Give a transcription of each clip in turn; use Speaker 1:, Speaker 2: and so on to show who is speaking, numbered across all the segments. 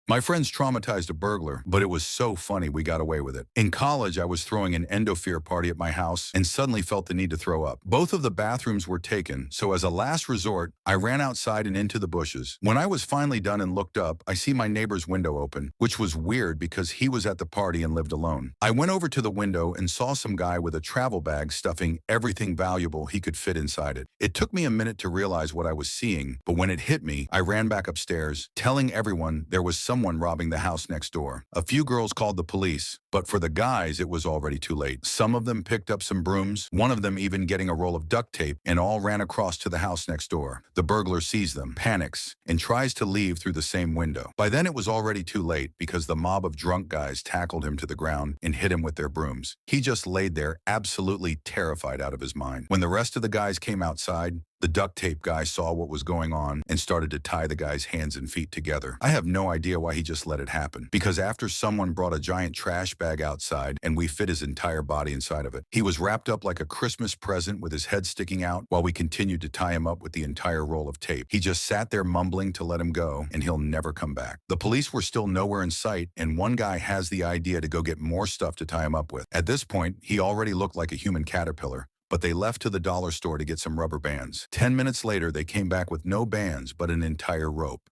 Speaker 1: My friends traumatized a burglar, but it was so funny we got away with it. In college, I was throwing an endofear party at my house and suddenly felt the need to throw up. Both of the bathrooms were taken, so as a last resort, I ran outside and into the bushes. When I was finally done and looked up, I see my neighbor's window open, which was weird because he was at the party and lived alone. I went over to the window and saw some guy with a travel bag stuffing everything valuable he could fit inside it. It took me a minute to realize what I was seeing, but when it hit me, I ran back upstairs, telling everyone there was someone robbing the house next door. A few girls called the police, but for the guys, it was already too late. Some of them picked up some brooms, one of them even getting a roll of duct tape, and all ran across to the house next door. The burglar sees them, panics, and tries to leave through the same window. By then, it was already too late because the mob of drunk guys tackled him to the ground and hit him with their brooms. He just laid there, absolutely terrified out of his mind. When the rest of the guys came outside, the duct tape guy saw what was going on and started to tie the guy's hands and feet together. I have no idea why he just let it happen, because after someone brought a giant trash bag outside and we fit his entire body inside of it, he was wrapped up like a Christmas present with his head sticking out while we continued to tie him up with the entire roll of tape. He just sat there mumbling to let him go, and he'll never come back. The police were still nowhere in sight, and one guy has the idea to go get more stuff to tie him up with. At this point, he already looked like a human caterpillar, but they left to the dollar store to get some rubber bands. 10 minutes later, they came back with no bands, but an entire rope.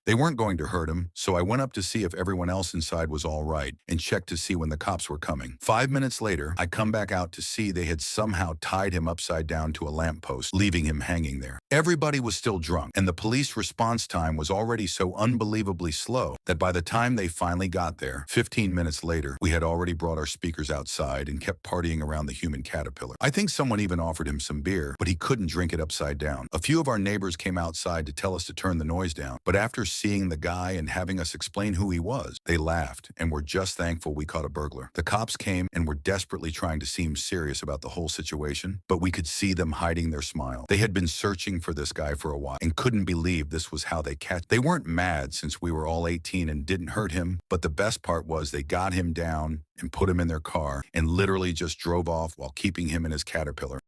Speaker 1: They weren't going to hurt him, so I went up to see if everyone else inside was all right and checked to see when the cops were coming. 5 minutes later, I come back out to see they had somehow tied him upside down to a lamppost, leaving him hanging there. Everybody was still drunk, and the police response time was already so unbelievably slow that by the time they finally got there, 15 minutes later, we had already brought our speakers outside and kept partying around the human caterpillar. I think someone even offered him some beer, but he couldn't drink it upside down. A few of our neighbors came outside to tell us to turn the noise down, but after seeing the guy and having us explain who he was, they laughed and were just thankful we caught a burglar. The cops came and were desperately trying to seem serious about the whole situation, but we could see them hiding their smile. They had been searching for this guy for a while and couldn't believe this was how they catch. They weren't mad since we were all 18 and didn't hurt him, but the best part was they got him down and put him in their car and literally just drove off while keeping him in his caterpillar.